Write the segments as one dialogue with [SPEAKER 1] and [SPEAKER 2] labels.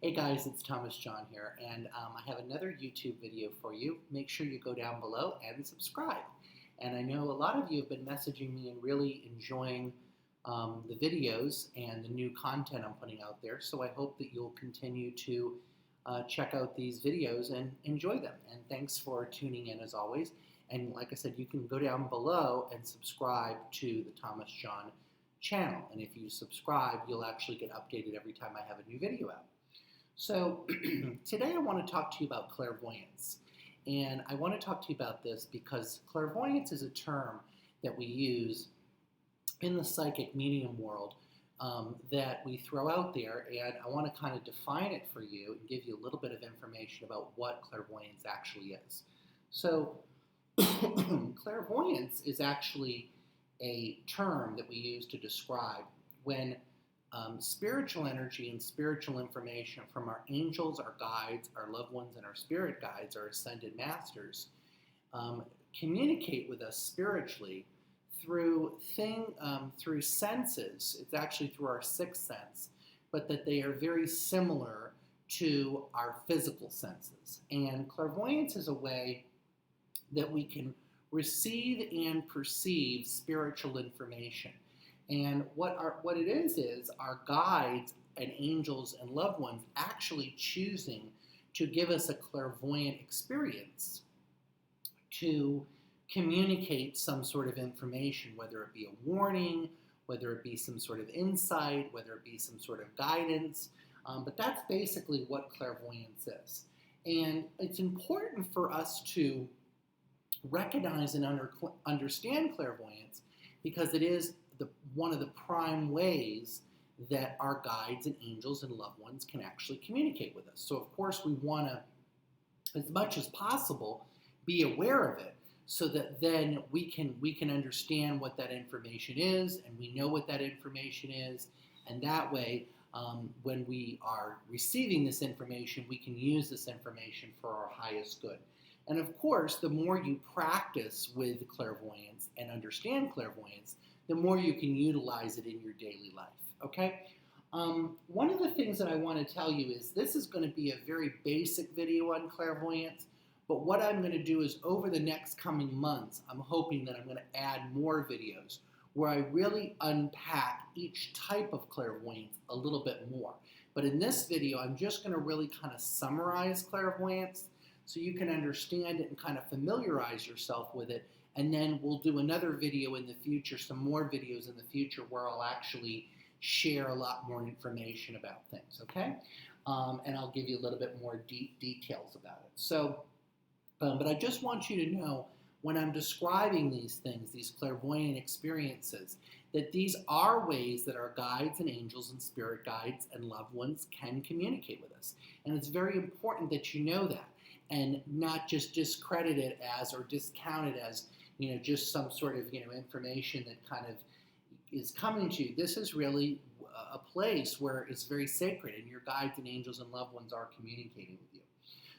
[SPEAKER 1] Hey guys, it's Thomas John here, and I have another YouTube video for you. Make sure you go down below and subscribe. And I know a lot of you have been messaging me and really enjoying the videos and the new content I'm putting out there, so I hope that you'll continue to check out these videos and enjoy them. And thanks for tuning in as always. And like I said, you can go down below and subscribe to the Thomas John channel. And if you subscribe, you'll actually get updated every time I have a new video out. So today I want to talk to you about clairvoyance. And I want to talk to you about this because clairvoyance is a term that we use in the psychic medium world that we throw out there. And I want to kind of define it for you and give you a little bit of information about what clairvoyance actually is. So clairvoyance is actually a term that we use to describe when spiritual energy and spiritual information from our angels, our guides, our loved ones, and our spirit guides, our ascended masters, communicate with us spiritually through senses. It's actually through our sixth sense, but that they are very similar to our physical senses. And clairvoyance is a way that we can receive and perceive spiritual information. And what it is our guides and angels and loved ones actually choosing to give us a clairvoyant experience to communicate some sort of information, whether it be a warning, whether it be some sort of insight, whether it be some sort of guidance. But that's basically what clairvoyance is. And it's important for us to recognize and understand clairvoyance because it is one of the prime ways that our guides and angels and loved ones can actually communicate with us. So of course we want to, as much as possible, be aware of it so that then we can understand what that information is, and we know what that information is, and that way when we are receiving this information, we can use this information for our highest good. And of course, the more you practice with clairvoyance and understand clairvoyance, the more you can utilize it in your daily life, okay? One of the things that I want to tell you is this is going to be a very basic video on clairvoyance, but what I'm going to do is over the next coming months, I'm hoping that I'm going to add more videos where I really unpack each type of clairvoyance a little bit more. But in this video, I'm just going to really kind of summarize clairvoyance so you can understand it and kind of familiarize yourself with it. And then we'll do another video in the future, some more videos in the future where I'll actually share a lot more information about things, okay? And I'll give you a little bit more details about it. So, but I just want you to know when I'm describing these things, these clairvoyant experiences, that these are ways that our guides and angels and spirit guides and loved ones can communicate with us. And it's very important that you know that and not just discredit it as or discount it as just some sort of, information that kind of is coming to you. This is really a place where it's very sacred and your guides and angels and loved ones are communicating with you.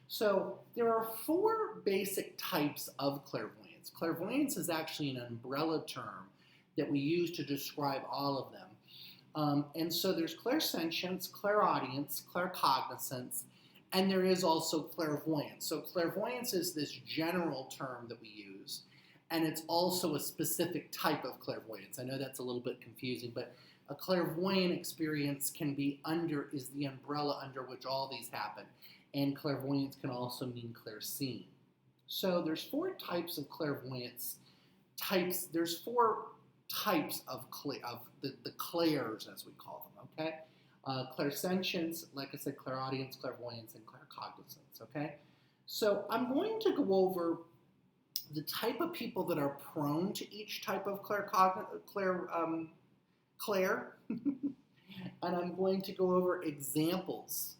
[SPEAKER 1] So there are four basic types of clairvoyance. Clairvoyance is actually an umbrella term that we use to describe all of them. And so there's clairsentience, clairaudience, claircognizance, and there is also clairvoyance. So clairvoyance is this general term that we use. And it's also a specific type of clairvoyance. I know that's a little bit confusing, but a clairvoyant experience is the umbrella under which all these happen. And clairvoyance can also mean clairseeing. So there's four types of clairvoyance types. There's four types of the clairs, as we call them, okay? Clairsentience, like I said, clairaudience, clairvoyance, and claircognizance, okay? So I'm going to go over the type of people that are prone to each type of clair, and I'm going to go over examples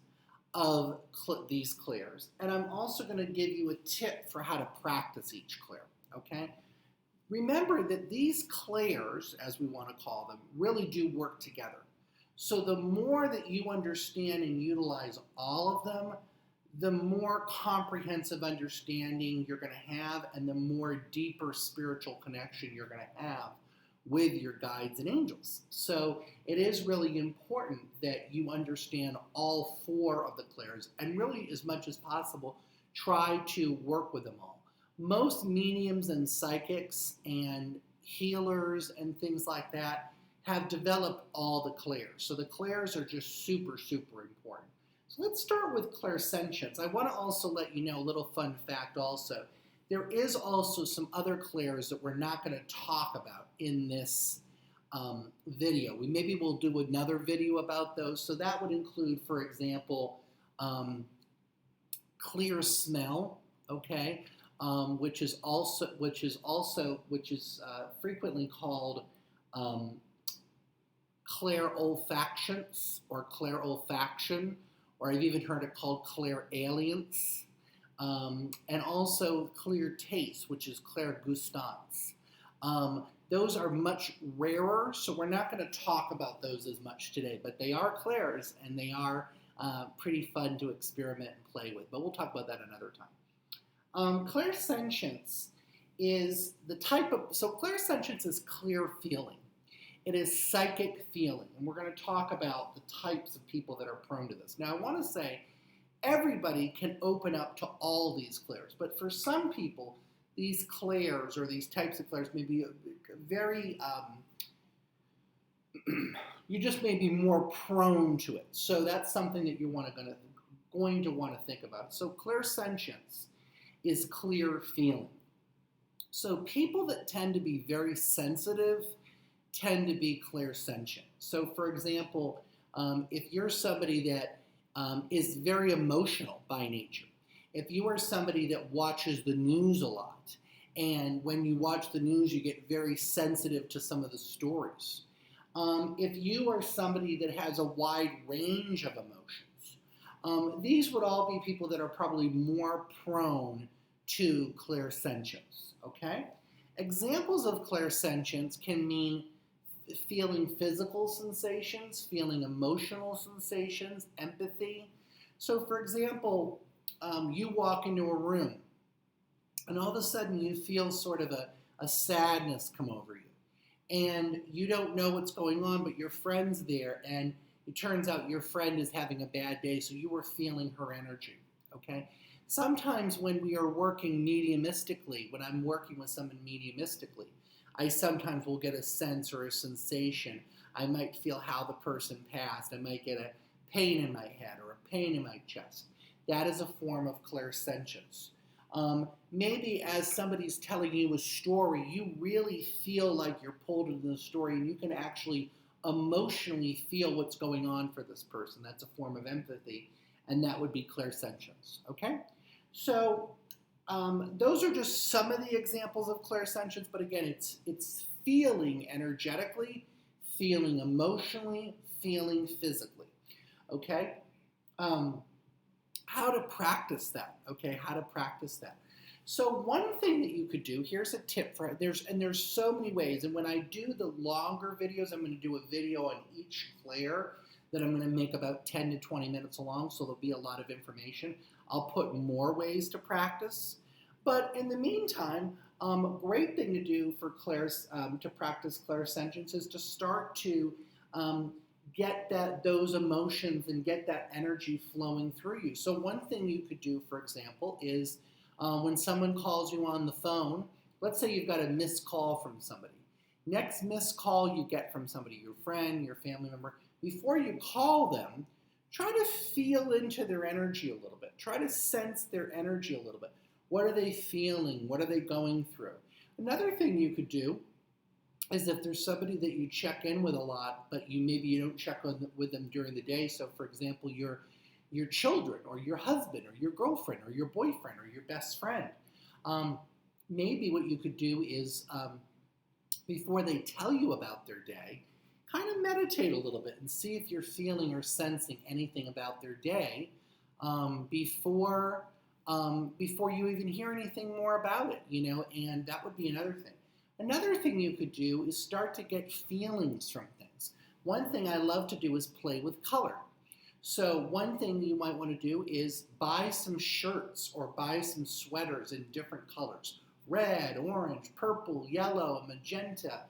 [SPEAKER 1] of these clairs. And I'm also going to give you a tip for how to practice each clair, okay? Remember that these clairs, as we want to call them, really do work together. So the more that you understand and utilize all of them, the more comprehensive understanding you're going to have and the more deeper spiritual connection you're going to have with your guides and angels. So it is really important that you understand all 4 of the clairs, and really, as much as possible, try to work with them all. Most mediums and psychics and healers and things like that have developed all the clairs. So the clairs are just super, super important. So let's start with clairsentience. I want to also let you know a little fun fact also. There is also some other clairs that we're not going to talk about in this video. Maybe we'll do another video about those. So that would include, for example, clear smell, okay, which is frequently called clairolfactions or clairolfaction, or I've even heard it called clairalience. And also clear taste, which is clairgustance. Those are much rarer, so we're not going to talk about those as much today, but they are clairs, and they are pretty fun to experiment and play with, but we'll talk about that another time. Clairsentience is clairsentience is clear feeling. It is psychic feeling, and we're going to talk about the types of people that are prone to this. Now, I want to say everybody can open up to all these clairs, but for some people, these clairs or these types of clairs may be very, you just may be more prone to it. So that's something that you're going to want to think about. So clairsentience is clear feeling. So people that tend to be very sensitive tend to be clairsentient. So for example, if you're somebody that is very emotional by nature, if you are somebody that watches the news a lot, and when you watch the news you get very sensitive to some of the stories, if you are somebody that has a wide range of emotions, these would all be people that are probably more prone to clairsentience, okay? Examples of clairsentience can mean feeling physical sensations, feeling emotional sensations, empathy. So for example, you walk into a room and all of a sudden you feel sort of a sadness come over you. And you don't know what's going on, but your friend's there, and it turns out your friend is having a bad day, so you are feeling her energy, okay? Sometimes when we are working mediumistically, when I'm working with someone mediumistically, I sometimes will get a sense or a sensation. I might feel how the person passed. I might get a pain in my head or a pain in my chest. That is a form of clairsentience. Maybe as somebody's telling you a story, you really feel like you're pulled into the story, and you can actually emotionally feel what's going on for this person. That's a form of empathy, and that would be clairsentience, okay? So those are just some of the examples of clairsentience, but again, it's feeling energetically, feeling emotionally, feeling physically, okay? How to practice that, okay? How to practice that. So one thing that you could do, here's a tip for there's so many ways, and when I do the longer videos, I'm going to do a video on each clair that I'm going to make about 10 to 20 minutes long, so there'll be a lot of information. I'll put more ways to practice, but in the meantime, great thing to do for to practice clairsentience is to start to get those emotions and get that energy flowing through you. So one thing you could do, for example, is when someone calls you on the phone, let's say you've got a missed call from somebody. Next missed call you get from somebody, your friend, your family member, before you call them, try to feel into their energy a little bit. Try to sense their energy a little bit. What are they feeling? What are they going through? Another thing you could do is if there's somebody that you check in with a lot, but maybe you don't check with them during the day. So for example, your children or your husband or your girlfriend or your boyfriend or your best friend. Maybe what you could do is before they tell you about their day, kind of meditate a little bit and see if you're feeling or sensing anything about their day before you even hear anything more about it, and that would be another thing. Another thing you could do is start to get feelings from things. One thing I love to do is play with color. So one thing you might want to do is buy some shirts or buy some sweaters in different colors. Red, orange, purple, yellow, magenta.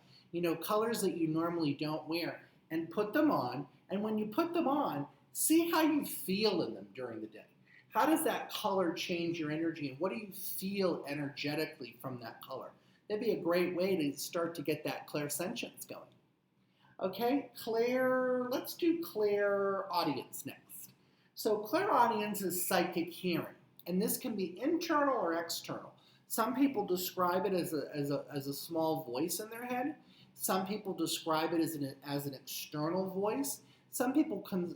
[SPEAKER 1] colors that you normally don't wear, and put them on. And when you put them on, see how you feel in them during the day. How does that color change your energy, and what do you feel energetically from that color? That'd be a great way to start to get that clairsentience going. Okay, let's do clairaudience next. So clairaudience is psychic hearing, and this can be internal or external. Some people describe it as a small voice in their head. Some people describe it as an external voice. Some people can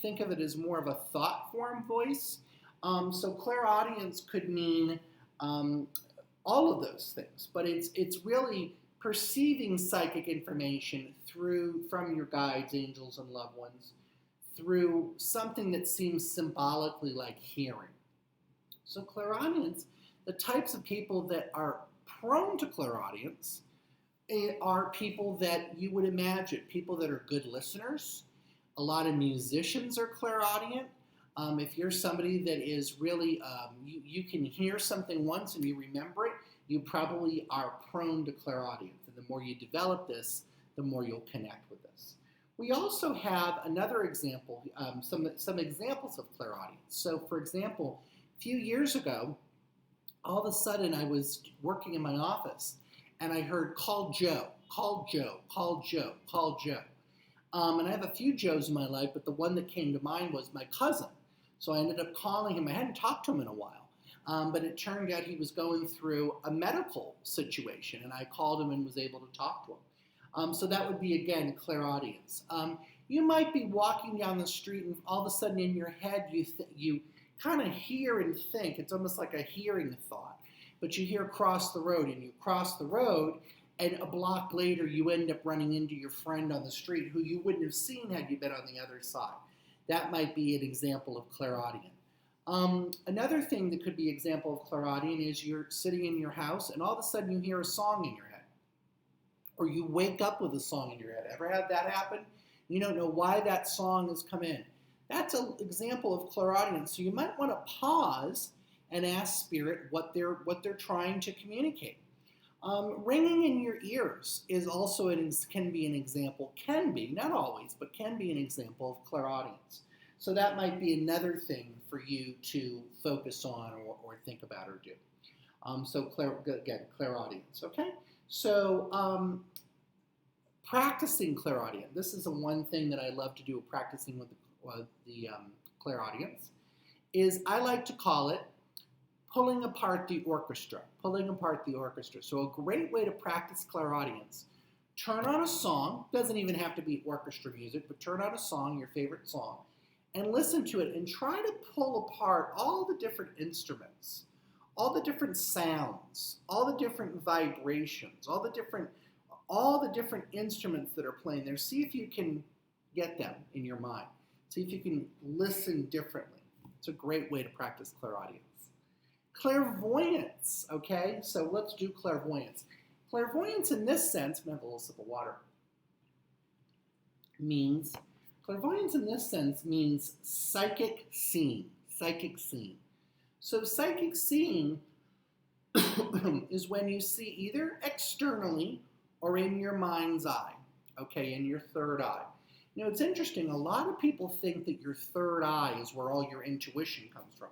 [SPEAKER 1] think of it as more of a thought form voice. So clairaudience could mean all of those things, but it's really perceiving psychic information from your guides, angels, and loved ones through something that seems symbolically like hearing. So clairaudience, the types of people that are prone to clairaudience are people that you would imagine, people that are good listeners. A lot of musicians are clairaudient. If you're somebody that is really, you can hear something once and you remember it, you probably are prone to clairaudience. And the more you develop this, the more you'll connect with this. We also have another example, some examples of clairaudience. So for example, a few years ago, all of a sudden I was working in my office and I heard, "Call Joe, call Joe, call Joe, call Joe." And I have a few Joes in my life, but the one that came to mind was my cousin. So I ended up calling him. I hadn't talked to him in a while, but it turned out he was going through a medical situation, and I called him and was able to talk to him. So that would be, again, clairaudience. You might be walking down the street, and all of a sudden in your head you kind of hear and think. It's almost like a hearing thought. But you hear "cross the road," and you cross the road, and a block later you end up running into your friend on the street who you wouldn't have seen had you been on the other side. That might be an example of clairaudient. Another thing that could be an example of clairaudient is you're sitting in your house and all of a sudden you hear a song in your head. Or you wake up with a song in your head. Ever had that happen? You don't know why that song has come in. That's an example of clairaudience. So you might want to pause and ask Spirit what they're trying to communicate. Ringing in your ears is also can be an example, not always, but can be an example of clairaudience. So that might be another thing for you to focus on or think about or do. So clairaudience, okay? So practicing clairaudience. This is the one thing that I love to do, practicing with the clairaudience, is I like to call it pulling apart the orchestra. So a great way to practice clairaudience, turn on a song, doesn't even have to be orchestra music, but turn on a song, your favorite song, and listen to it and try to pull apart all the different instruments, all the different sounds, all the different vibrations, all the different instruments that are playing there. See if you can get them in your mind. See if you can listen differently. It's a great way to practice clairaudience. Clairvoyance, okay? So let's do clairvoyance. Clairvoyance in this sense, I'm going to have a little sip of water, clairvoyance in this sense means psychic seeing. So psychic seeing is when you see either externally or in your mind's eye, okay, in your third eye. It's interesting, a lot of people think that your third eye is where all your intuition comes from.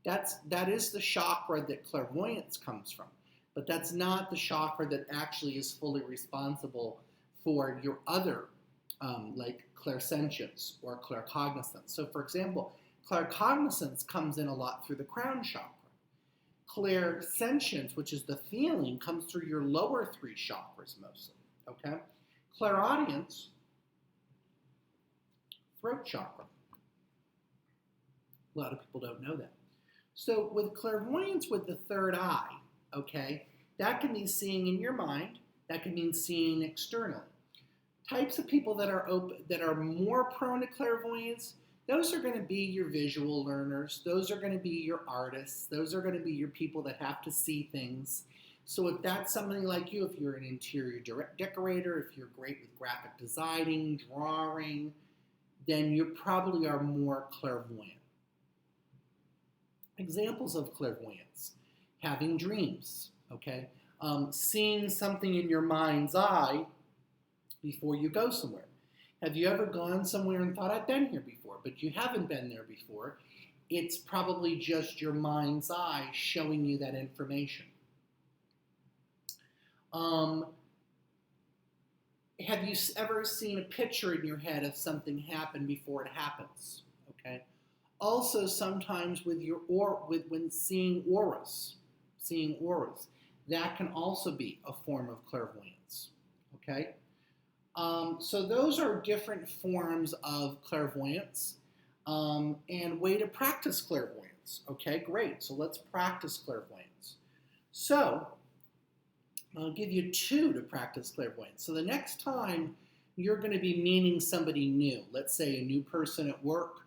[SPEAKER 1] That is the chakra that clairvoyance comes from, but that's not the chakra that actually is fully responsible for your other, like clairsentience or claircognizance. So for example, claircognizance comes in a lot through the crown chakra. Clairsentience, which is the feeling, comes through your lower three chakras mostly, okay? Clairaudience, throat chakra. A lot of people don't know that. So with clairvoyance with the third eye, okay, that can mean seeing in your mind. That can mean seeing externally. Types of people that are more prone to clairvoyance, those are going to be your visual learners. Those are going to be your artists. Those are going to be your people that have to see things. So if that's somebody like you, if you're an interior decorator, if you're great with graphic designing, drawing, then you probably are more clairvoyant. Examples of clairvoyance: having dreams, okay? seeing something in your mind's eye before you go somewhere. Have you ever gone somewhere and thought, I've been here before, but you haven't been there before? It's probably just your mind's eye showing you that information. Have you ever seen a picture in your head of something happen before it happens? Okay. Also, sometimes with when seeing auras, that can also be a form of clairvoyance. Okay. So those are different forms of clairvoyance and way to practice clairvoyance. Okay, great. So let's practice clairvoyance. So I'll give you 2 to practice clairvoyance. So the next time you're going to be meeting somebody new, let's say a new person at work,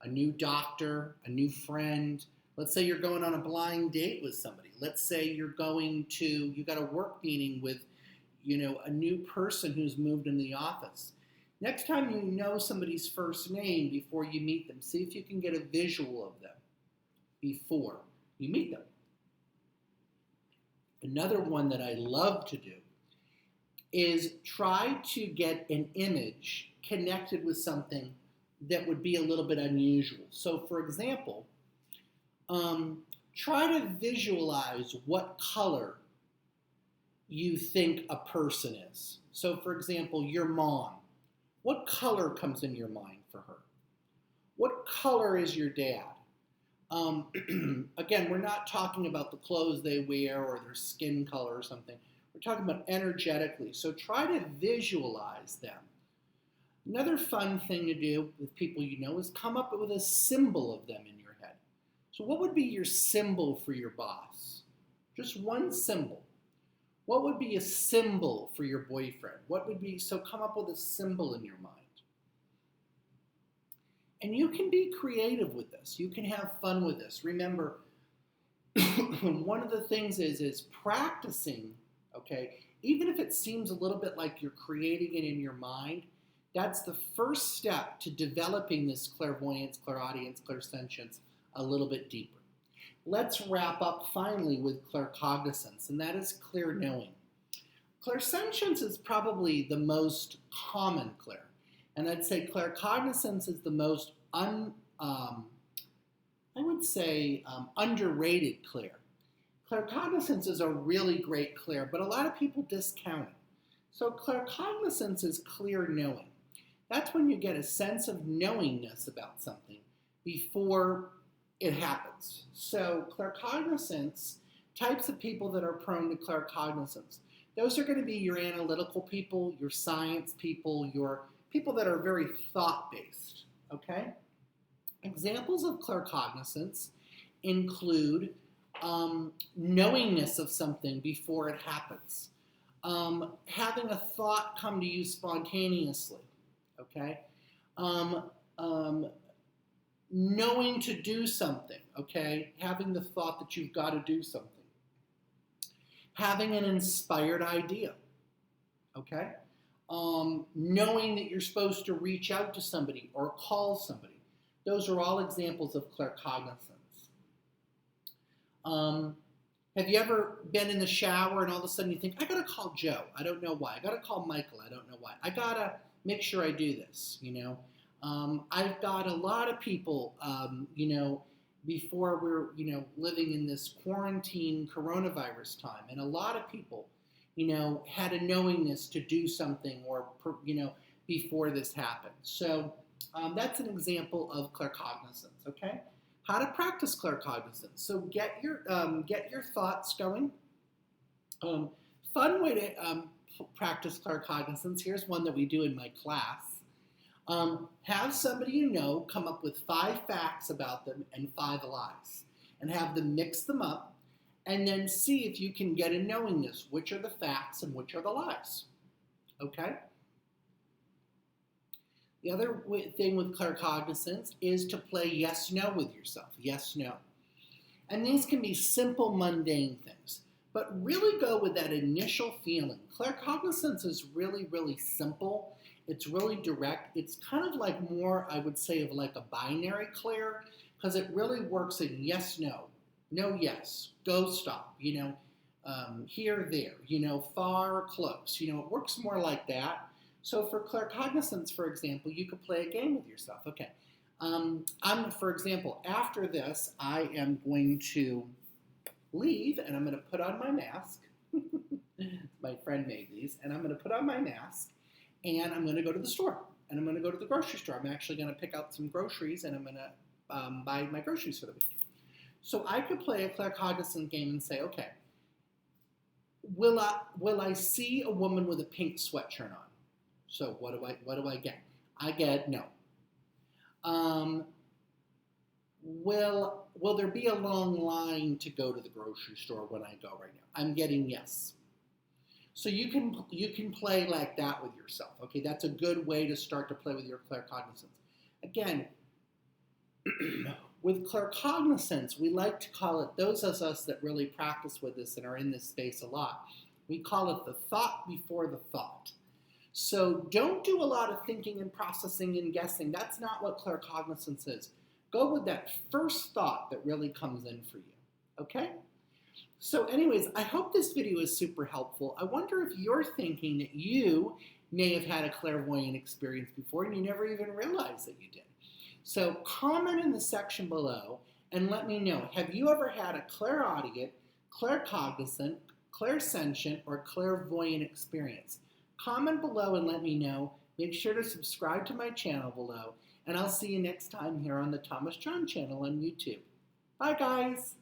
[SPEAKER 1] a new doctor, a new friend. Let's say you're going on a blind date with somebody. Let's say you got a work meeting with, a new person who's moved in the office. Next time you know somebody's first name before you meet them, see if you can get a visual of them before you meet them. Another one that I love to do is try to get an image connected with something that would be a little bit unusual. So for example, try to visualize what color you think a person is. So for example, your mom. What color comes in your mind for her? What color is your dad? Again, we're not talking about the clothes they wear or their skin color or something. We're talking about energetically. So try to visualize them. Another fun thing to do with people you know is come up with a symbol of them in your head. So what would be your symbol for your boss? Just one symbol. What would be a symbol for your boyfriend? So come up with a symbol in your mind. And you can be creative with this. You can have fun with this. Remember, one of the things is practicing, okay? Even if it seems a little bit like you're creating it in your mind, that's the first step to developing this clairvoyance, clairaudience, clairsentience a little bit deeper. Let's wrap up finally with claircognizance, and that is clear knowing. Clairsentience is probably the most common clair. And I'd say claircognizance is the most, underrated clair. Claircognizance is a really great clair, but a lot of people discount it. So claircognizance is clear knowing. That's when you get a sense of knowingness about something before it happens. So claircognizance, types of people that are prone to claircognizance, those are going to be your analytical people, your science people, your people that are very thought-based, okay? Examples of claircognizance include knowingness of something before it happens, having a thought come to you spontaneously, okay? Knowing to do something, okay? Having the thought that you've got to do something. Having an inspired idea, okay? Knowing that you're supposed to reach out to somebody or call somebody. Those are all examples of claircognizance. Have you ever been in the shower and all of a sudden you think, I gotta call Joe. I don't know why. I gotta call Michael. I don't know why. I gotta make sure I do this, I've got a lot of people, before we're, living in this quarantine coronavirus time, and a lot of people, had a knowingness to do something or, before this happened. So that's an example of claircognizance, okay? How to practice claircognizance. So get your thoughts going. Fun way to practice claircognizance. Here's one that we do in my class. Have somebody you know come up with 5 facts about them and 5 lies, and have them mix them up, and then see if you can get a knowingness, which are the facts and which are the lies, okay? The other thing with claircognizance is to play yes-no with yourself, yes-no. And these can be simple, mundane things, but really go with that initial feeling. Claircognizance is really, really simple. It's really direct. It's kind of like more, I would say, of like a binary clair, because it really works in yes, no, no, yes, go, stop. here, there, far, close. It works more like that. So for claircognizance, for example, you could play a game with yourself. Okay. For example, after this, I am going to leave and I'm going to put on my mask. My friend made these, and I'm going to put on my mask and I'm going to go to the store and I'm going to go to the grocery store. I'm actually going to pick out some groceries and I'm going to buy my groceries for the week. So I could play a claircognizant game and say, okay, will I see a woman with a pink sweatshirt on? So what do I get? I get no. Will there be a long line to go to the grocery store when I go right now? I'm getting yes. So you can play like that with yourself. Okay, that's a good way to start to play with your claircognizance. Again, with claircognizance, we like to call it, those of us that really practice with this and are in this space a lot, we call it the thought before the thought. So don't do a lot of thinking and processing and guessing. That's not what claircognizance is. Go with that first thought that really comes in for you, okay? So anyways, I hope this video is super helpful. I wonder if you're thinking that you may have had a clairvoyant experience before and you never even realized that you did. So comment in the section below and let me know, have you ever had a clairaudient, claircognizant, clairsentient, or clairvoyant experience? Comment below and let me know. Make sure to subscribe to my channel below, and I'll see you next time here on the Thomas John channel on YouTube. Bye, guys.